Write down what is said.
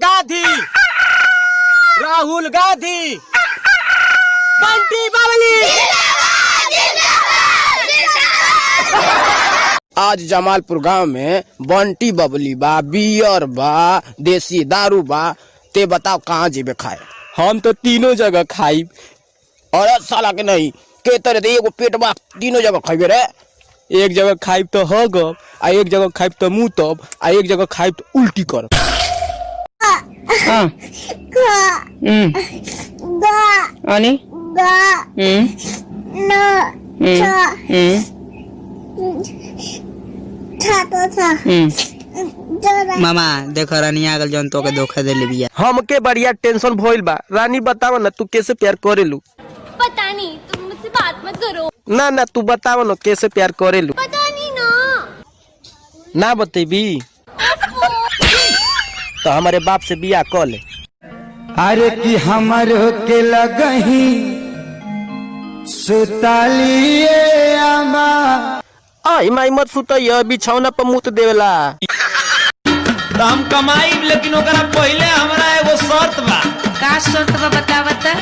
गांधी, राहुल गांधी, बंटी बबली। आज जमालपुर गांव में बंटी बबली बा, बियर बा, देसी दारू बा। ते बताओ कहाँ जेबे खाए? हम तो तीनों जगह खाई। और साला के नहीं के तरह एगो पेट बा तीनों जगह खाइबे रे। एक जगह खाइब तो हो गब, आ एक जगह खाइब तो मुंह तब, आ एक जगह खाइब तो उल्टी कर। अनि मामा देखो रानी आगल जन तो के धोखा दे लिया। हमके बढ़िया टेंशन भइल बा। रानी बताव ना तू कैसे प्यार करेलू? पता नहीं, तुम मुझसे बात मत करो। ना तू बताव ना कैसे प्यार करेलू? पता नहीं ना। ना बतेबी तो हमारे बाप से बियाह कर ले। अरे कि हमरो के लगही सुतालिए आमा। आई माई मत सुतइय, बिछौना पर मुत देवेला। तो हम कमाई, लेकिन ओकरा पहले हमरा एगो शर्त बा। का शर्त बा बता बता।